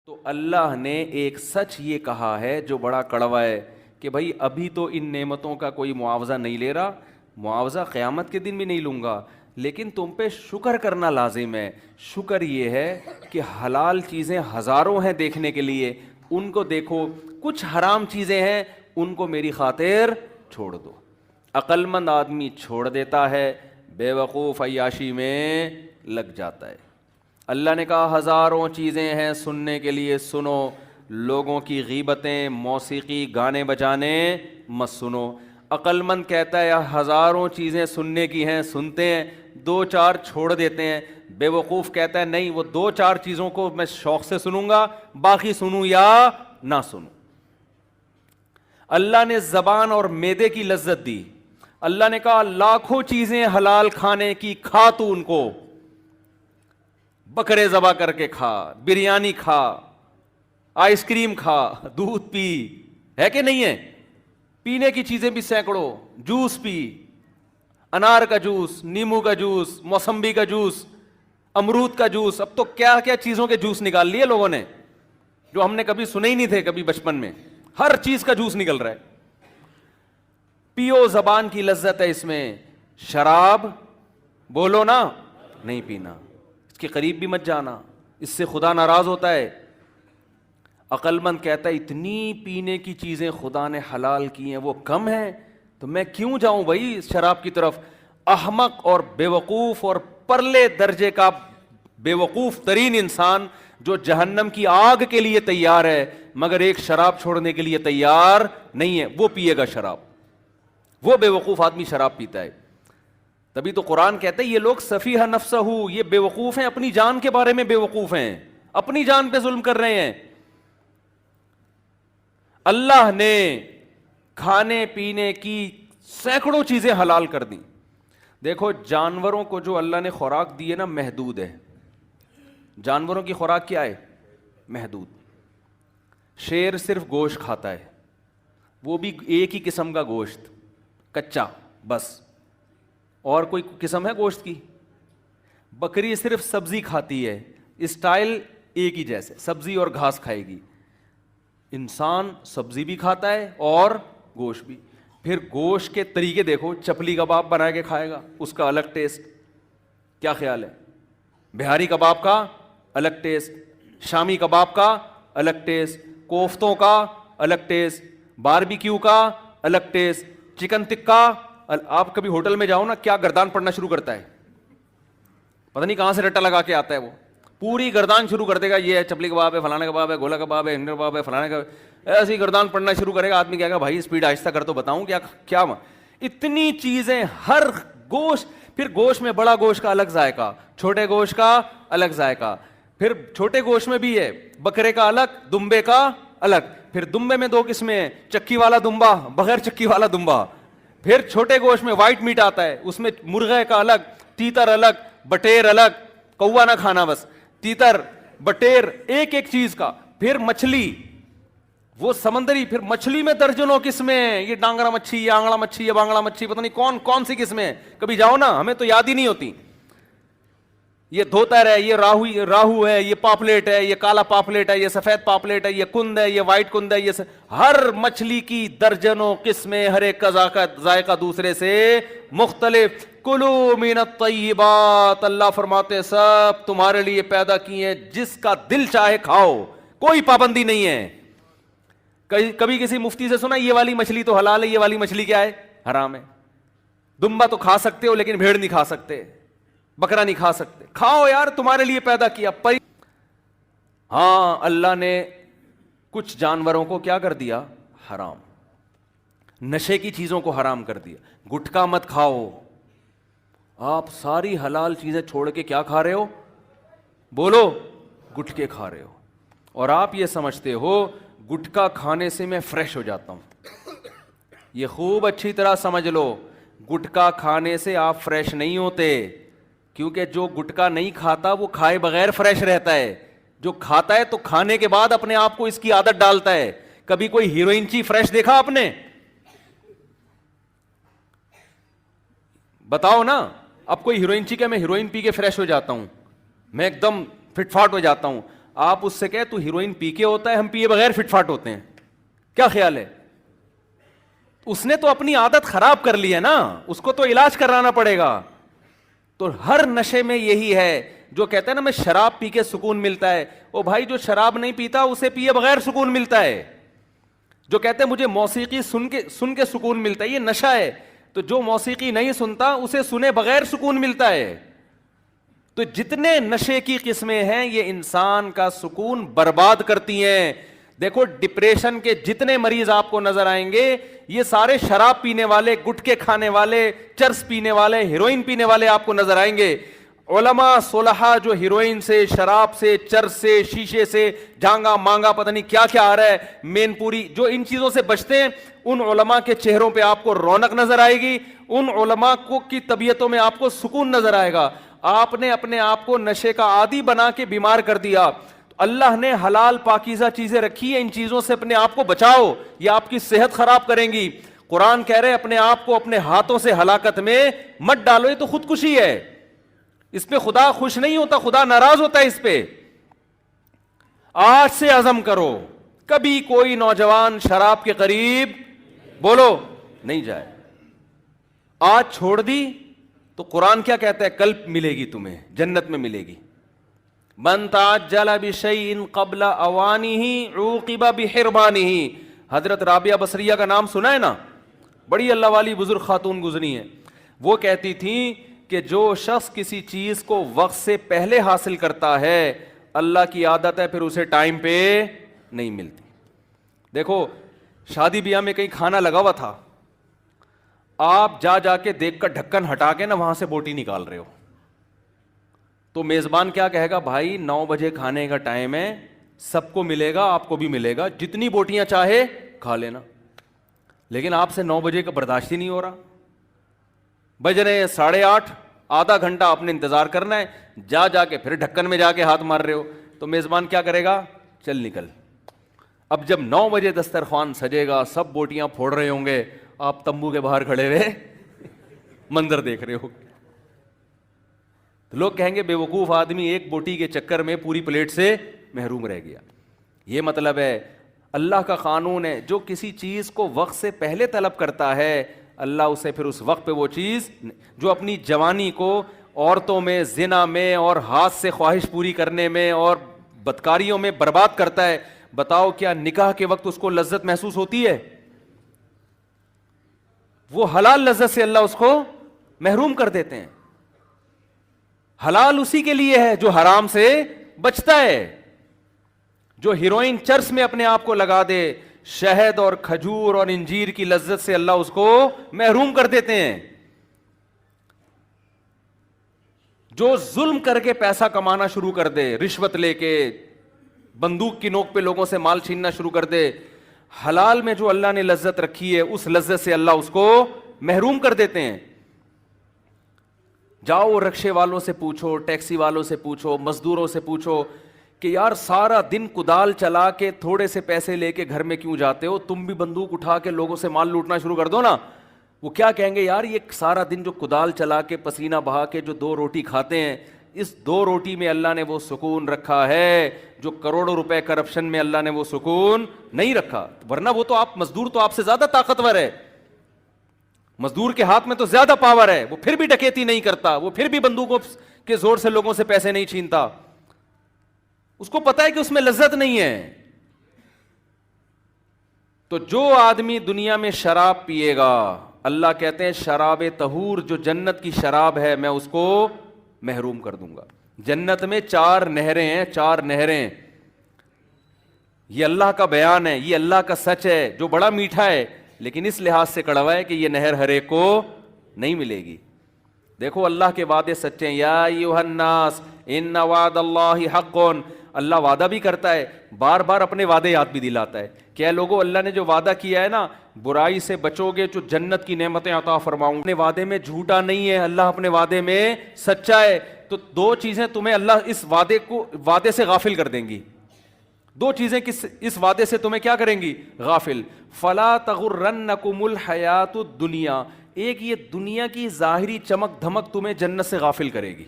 تو اللہ نے ایک سچ یہ کہا ہے جو بڑا کڑوا ہے کہ بھائی ابھی تو ان نعمتوں کا کوئی معاوضہ نہیں لے رہا، معاوضہ قیامت کے دن بھی نہیں لوں گا، لیکن تم پہ شکر کرنا لازم ہے۔ شکر یہ ہے کہ حلال چیزیں ہزاروں ہیں دیکھنے کے لیے، ان کو دیکھو، کچھ حرام چیزیں ہیں ان کو میری خاطر چھوڑ دو۔ عقل مند آدمی چھوڑ دیتا ہے، بے وقوف عیاشی میں لگ جاتا ہے۔ اللہ نے کہا ہزاروں چیزیں ہیں سننے کے لیے، سنو، لوگوں کی غیبتیں، موسیقی، گانے بجانے مت سنو۔ عقل مند کہتا ہے ہزاروں چیزیں سننے کی ہیں، سنتے ہیں، دو چار چھوڑ دیتے ہیں۔ بے وقوف کہتا ہے نہیں، وہ دو چار چیزوں کو میں شوق سے سنوں گا، باقی سنوں یا نہ سنوں۔ اللہ نے زبان اور معدے کی لذت دی، اللہ نے کہا لاکھوں چیزیں حلال کھانے کی، کھا تو ان کو، بکرے ذبح کر کے کھا، بریانی کھا، آئس کریم کھا، دودھ پی، ہے کہ نہیں ہے؟ پینے کی چیزیں بھی سینکڑوں، جوس پی، انار کا جوس، نیمبو کا جوس، موسمبی کا جوس، امرود کا جوس، اب تو کیا کیا چیزوں کے جوس نکال لیے لوگوں نے جو ہم نے کبھی سنے ہی نہیں تھے کبھی بچپن میں، ہر چیز کا جوس نکل رہا ہے۔ پیو، زبان کی لذت ہے اس میں۔ شراب بولو نا، نہیں پینا، اس کے قریب بھی مت جانا، اس سے خدا ناراض ہوتا ہے۔ عقل مند کہتا ہے اتنی پینے کی چیزیں خدا نے حلال کی ہیں، وہ کم ہیں تو میں کیوں جاؤں بھائی شراب کی طرف۔ احمق اور بے وقوف اور پرلے درجے کا بے وقوف ترین انسان جو جہنم کی آگ کے لیے تیار ہے مگر ایک شراب چھوڑنے کے لیے تیار نہیں ہے، وہ پیے گا شراب، وہ بے وقوف آدمی شراب پیتا ہے۔ تبھی تو قرآن کہتا ہے یہ لوگ سفیہ نفسہ، یہ بے وقوف ہیں، اپنی جان کے بارے میں بے وقوف ہیں، اپنی جان پہ ظلم کر رہے ہیں۔ اللہ نے کھانے پینے کی سینکڑوں چیزیں حلال کر دی۔ دیکھو جانوروں کو جو اللہ نے خوراک دی ہے نا محدود ہے، جانوروں کی خوراک کیا ہے؟ محدود۔ شیر صرف گوشت کھاتا ہے، وہ بھی ایک ہی قسم کا گوشت، کچا بس، اور کوئی قسم ہے گوشت کی؟ بکری صرف سبزی کھاتی ہے، اسٹائل ایک ہی جیسے، سبزی اور گھاس کھائے گی۔ انسان سبزی بھی کھاتا ہے اور گوشت بھی۔ پھر گوشت کے طریقے دیکھو، چپلی کباب بنا کے کھائے گا، اس کا الگ ٹیسٹ، کیا خیال ہے؟ بہاری کباب کا الگ ٹیسٹ، شامی کباب کا الگ ٹیسٹ، کوفتوں کا الگ ٹیسٹ، باربیکیو کا الگ ٹیسٹ، چکن ٹکا۔ آپ کبھی ہوٹل میں جاؤ نا، کیا گردان پڑنا شروع کرتا ہے، پتہ نہیں کہاں سے رٹا لگا کے آتا ہے، وہ پوری گردان شروع کر دے گا، یہ ہے چپلی کباب ہے، فلانا کباب ہے، گولا کباب ہے، ہنڈر کباب ہے، فلانا کا، ایسی گردان پڑنا شروع کرے گا۔ آدمی کہے گا بھائی اسپیڈ آہستہ کر تو بتاؤں کیا اتنی چیزیں، ہر گوشت، پھر گوشت میں بڑا گوشت کا الگ ذائقہ، چھوٹے گوشت کا الگ ذائقہ، پھر چھوٹے گوشت میں بھی ہے بکرے کا الگ، دمبے کا الگ، پھر دمبے میں دو قسمیں ہیں، چکی والا دمبا، بغیر چکی والا دمبا۔ پھر چھوٹے گوشت میں وائٹ میٹ آتا ہے، اس میں مرغے کا الگ، تیتر الگ، بٹیر الگ، کوا نہ کھانا بس، تیتر، بٹیر، ایک ایک چیز کا۔ پھر مچھلی، وہ سمندری، پھر مچھلی میں درجنوں قسمیں ہیں، یہ ڈانگرا مچھی، یہ آنگڑا مچھی، یہ بانگڑا مچھی، پتہ نہیں کون کون سی قسمیں ہیں، کبھی جاؤ نا ہمیں تو یاد ہی نہیں ہوتی۔ یہ دھوتر ہے، یہ راہو ہے، یہ پاپلیٹ ہے، یہ کالا پاپلیٹ ہے، یہ سفید پاپلیٹ ہے، یہ کند ہے، یہ وائٹ کند ہے، یہ ہر مچھلی کی درجنوں قسمیں، ہر ایک کا ذائقہ دوسرے سے مختلف۔ کلوا من الطیبات، اللہ فرماتے سب تمہارے لیے پیدا کیے ہیں، جس کا دل چاہے کھاؤ، کوئی پابندی نہیں ہے۔ کبھی کسی مفتی سے سنا یہ والی مچھلی تو حلال ہے، یہ والی مچھلی کیا ہے؟ حرام ہے۔ دمبا تو کھا سکتے ہو لیکن بھیڑ نہیں کھا سکتے، بکرا نہیں کھا سکتے، کھاؤ یار، تمہارے لیے پیدا کیا۔ ہاں اللہ نے کچھ جانوروں کو کیا کر دیا؟ حرام، نشے کی چیزوں کو حرام کر دیا۔ گٹکا مت کھاؤ، آپ ساری حلال چیزیں چھوڑ کے کیا کھا رہے ہو؟ بولو، گٹکے کھا رہے ہو، اور آپ یہ سمجھتے ہو گٹکا کھانے سے میں فریش ہو جاتا ہوں۔ یہ خوب اچھی طرح سمجھ لو، گٹکا کھانے سے آپ فریش نہیں ہوتے، کیونکہ جو گٹکا نہیں کھاتا وہ کھائے بغیر فریش رہتا ہے، جو کھاتا ہے تو کھانے کے بعد اپنے آپ کو اس کی عادت ڈالتا ہے۔ کبھی کوئی ہیروئن چی فریش دیکھا آپ نے؟ بتاؤ نا، اب کوئی ہیروئن چی کہ میں ہیروئن پی کے فریش ہو جاتا ہوں، میں ایک دم فٹ فاٹ ہو جاتا ہوں۔ آپ اس سے کہے تو ہیروئن پی کے ہوتا ہے, ہم پیے بغیر فٹ فاٹ ہوتے ہیں, کیا خیال ہے؟ اس نے تو اپنی عادت خراب کر لی ہے نا, اس کو تو علاج کرانا پڑے گا. تو ہر نشے میں یہی ہے, جو کہتا ہے نا میں شراب پی کے سکون ملتا ہے, او بھائی جو شراب نہیں پیتا اسے پیے بغیر سکون ملتا ہے. جو کہتے ہیں مجھے موسیقی سن کے سکون ملتا ہے, یہ نشہ ہے. تو جو موسیقی نہیں سنتا اسے سنے بغیر سکون ملتا ہے. تو جتنے نشے کی قسمیں ہیں یہ انسان کا سکون برباد کرتی ہیں. دیکھو ڈپریشن کے جتنے مریض آپ کو نظر آئیں گے یہ سارے شراب پینے والے, گٹکے کھانے والے, چرس پینے والے, ہیروئن پینے والے آپ کو نظر آئیں گے. علماء صلحاء جو ہیروئن سے, شراب سے, چرس سے, شیشے سے, جھانگا مانگا پتہ نہیں کیا کیا آ رہا ہے, مین پوری, جو ان چیزوں سے بچتے ہیں ان علماء کے چہروں پہ آپ کو رونق نظر آئے گی, ان علماء کو کی طبیعتوں میں آپ کو سکون نظر آئے گا. آپ نے اپنے آپ کو نشے کا عادی بنا کے بیمار کر دیا. اللہ نے حلال پاکیزہ چیزیں رکھی ہیں, ان چیزوں سے اپنے آپ کو بچاؤ, یہ آپ کی صحت خراب کریں گی. قرآن کہہ رہے اپنے آپ کو اپنے ہاتھوں سے ہلاکت میں مت ڈالو, یہ تو خودکشی ہے, اس پہ خدا خوش نہیں ہوتا, خدا ناراض ہوتا ہے اس پہ. آج سے عزم کرو کبھی کوئی نوجوان شراب کے قریب بولو نہیں جائے. آج چھوڑ دی تو قرآن کیا کہتا ہے, کل ملے گی تمہیں, جنت میں ملے گی. من تعجل بشیء قبل اوانہ عوقب بحرمانہ. حضرت رابعہ بصریہ کا نام سنا ہے نا, بڑی اللہ والی بزرگ خاتون گزری ہیں. وہ کہتی تھیں کہ جو شخص کسی چیز کو وقت سے پہلے حاصل کرتا ہے اللہ کی عادت ہے پھر اسے ٹائم پہ نہیں ملتی. دیکھو شادی بیاہ میں کہیں کھانا لگا ہوا تھا, آپ جا کے دیکھ کر ڈھکن ہٹا کے نا وہاں سے بوٹی نکال رہے ہو, تو میزبان کیا کہے گا, بھائی 9 بجے کھانے کا ٹائم ہے, سب کو ملے گا, آپ کو بھی ملے گا, جتنی بوٹیاں چاہے کھا لینا. لیکن آپ سے 9 بجے کا برداشت ہی نہیں ہو رہا, بج رہے ہیں 8:30, آدھا گھنٹہ آپ نے انتظار کرنا ہے, جا کے پھر ڈھکن میں جا کے ہاتھ مار رہے ہو. تو میزبان کیا کرے گا, چل نکل. اب جب 9 بجے دسترخوان سجے گا, سب بوٹیاں پھوڑ رہے ہوں گے, آپ تمبو کے باہر کھڑے ہوئے منظر دیکھ رہے ہو. لوگ کہیں گے بے وقوف آدمی ایک بوٹی کے چکر میں پوری پلیٹ سے محروم رہ گیا. یہ مطلب ہے اللہ کا قانون ہے, جو کسی چیز کو وقت سے پہلے طلب کرتا ہے اللہ اسے پھر اس وقت پہ وہ چیز, جو اپنی جوانی کو عورتوں میں, زنا میں اور ہاتھ سے خواہش پوری کرنے میں اور بدکاریوں میں برباد کرتا ہے, بتاؤ کیا نکاح کے وقت اس کو لذت محسوس ہوتی ہے؟ وہ حلال لذت سے اللہ اس کو محروم کر دیتے ہیں. حلال اسی کے لیے ہے جو حرام سے بچتا ہے. جو ہیروئن چرس میں اپنے آپ کو لگا دے, شہد اور کھجور اور انجیر کی لذت سے اللہ اس کو محروم کر دیتے ہیں. جو ظلم کر کے پیسہ کمانا شروع کر دے, رشوت لے کے, بندوق کی نوک پہ لوگوں سے مال چھیننا شروع کر دے, حلال میں جو اللہ نے لذت رکھی ہے اس لذت سے اللہ اس کو محروم کر دیتے ہیں. جاؤ رکشے والوں سے پوچھو, ٹیکسی والوں سے پوچھو, مزدوروں سے پوچھو کہ یار سارا دن کدال چلا کے تھوڑے سے پیسے لے کے گھر میں کیوں جاتے ہو, تم بھی بندوق اٹھا کے لوگوں سے مال لوٹنا شروع کر دو نا. وہ کیا کہیں گے, یار یہ سارا دن جو کدال چلا کے پسینہ بہا کے جو 2 روٹی کھاتے ہیں, اس 2 روٹی میں اللہ نے وہ سکون رکھا ہے جو کروڑوں روپے کرپشن میں اللہ نے وہ سکون نہیں رکھا. ورنہ وہ تو آپ مزدور تو آپ سے زیادہ طاقتور ہے, مزدور کے ہاتھ میں تو زیادہ پاور ہے, وہ پھر بھی ڈکیتی نہیں کرتا, وہ پھر بھی بندوقوں کے زور سے لوگوں سے پیسے نہیں چھینتا, اس کو پتا ہے کہ اس میں لذت نہیں ہے. تو جو آدمی دنیا میں شراب پیے گا, اللہ کہتے ہیں شراب طہور جو جنت کی شراب ہے میں اس کو محروم کر دوں گا. جنت میں 4 نہریں ہیں, 4 نہریں. یہ اللہ کا بیان ہے, یہ اللہ کا سچ ہے جو بڑا میٹھا ہے, لیکن اس لحاظ سے کڑوا ہے کہ یہ نہر ہر ایک کو نہیں ملے گی. دیکھو اللہ کے وعدے سچے ہیں, یا ایھا الناس ان وعد اللہ حق. اللہ وعدہ بھی کرتا ہے, بار بار اپنے وعدے یاد بھی دلاتا ہے. کیا لوگوں, اللہ نے جو وعدہ کیا ہے نا, برائی سے بچو گے جو جنت کی نعمتیں عطا فرماؤں, اپنے وعدے میں جھوٹا نہیں ہے, اللہ اپنے وعدے میں سچا ہے. تو 2 چیزیں تمہیں اللہ اس وعدے سے غافل کر دیں گی. 2 چیزیں اس وعدے سے تمہیں کیا کریں گی, غافل. فلا تغرنکم الحیات الدنیا, ایک یہ دنیا کی ظاہری چمک دھمک تمہیں جنت سے غافل کرے گی.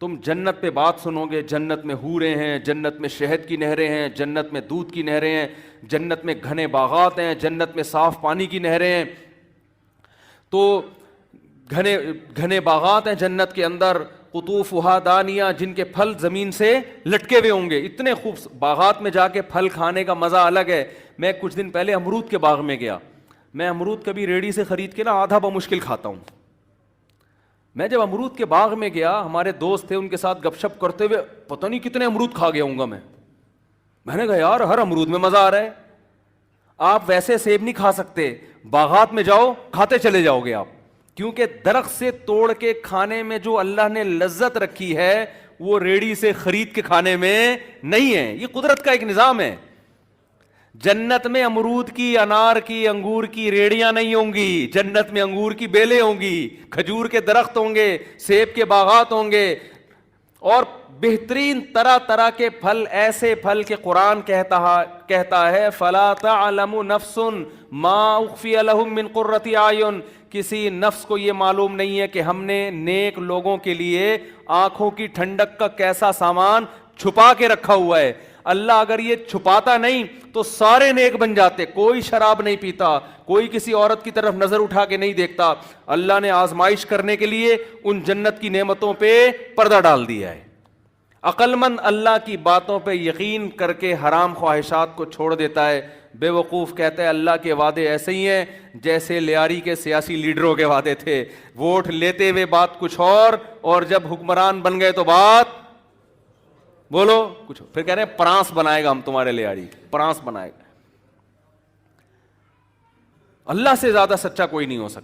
تم جنت پہ بات سنو گے، جنت میں حوریں ہیں، جنت میں شہد کی نہریں ہیں، جنت میں دودھ کی نہریں ہیں، جنت میں گھنے باغات ہیں، جنت میں صاف پانی کی نہریں ہیں. تو گھنے باغات ہیں جنت کے اندر، قطوفہا دانیہ، جن کے پھل زمین سے لٹکے ہوئے ہوں گے. اتنے خوب باغات میں جا کے پھل کھانے کا مزہ الگ ہے. میں کچھ دن پہلے امرود کے باغ میں گیا. میں امرود کبھی ریڑھی سے خرید کے نا آدھا بمشکل کھاتا ہوں. میں جب امرود کے باغ میں گیا، ہمارے دوست تھے، ان کے ساتھ گپ شپ کرتے ہوئے پتہ نہیں کتنے امرود کھا گیا ہوں گا میں نے کہا یار ہر امرود میں مزہ آ رہا ہے. آپ ویسے سیب نہیں کھا سکتے، باغات میں جاؤ کھاتے چلے جاؤ گے آپ، کیونکہ درخت سے توڑ کے کھانے میں جو اللہ نے لذت رکھی ہے وہ ریڑھی سے خرید کے کھانے میں نہیں ہے. یہ قدرت کا ایک نظام ہے. جنت میں امرود کی، انار کی، انگور کی ریڑیاں نہیں ہوں گی. جنت میں انگور کی بیلیں ہوں گی، کھجور کے درخت ہوں گے، سیب کے باغات ہوں گے، اور بہترین طرح طرح کے پھل، ایسے پھل کہ قرآن کہتا ہے فَلَا تَعْلَمُ نَفْسٌ مَا أُخْفِيَ لَهُم مِّن قُرَّةِ أَعْيُن. کسی نفس کو یہ معلوم نہیں ہے کہ ہم نے نیک لوگوں کے لیے آنکھوں کی ٹھنڈک کا کیسا سامان چھپا کے رکھا ہوا ہے. اللہ اگر یہ چھپاتا نہیں تو سارے نیک بن جاتے. کوئی شراب نہیں پیتا، کوئی کسی عورت کی طرف نظر اٹھا کے نہیں دیکھتا. اللہ نے آزمائش کرنے کے لیے ان جنت کی نعمتوں پہ پردہ ڈال دیا ہے. عقل مند اللہ کی باتوں پہ یقین کر کے حرام خواہشات کو چھوڑ دیتا ہے. بے وقوف کہتا ہے اللہ کے وعدے ایسے ہی ہیں جیسے لیاری کے سیاسی لیڈروں کے وعدے تھے. ووٹ لیتے ہوئے بات کچھ اور جب حکمران بن گئے تو بات بولو کچھ. پھر کہہ رہے ہیں پرانس بنائے گا ہم تمہارے لیاری، پرانس بنائے گا. اللہ سے زیادہ سچا کوئی نہیں ہو سکتا.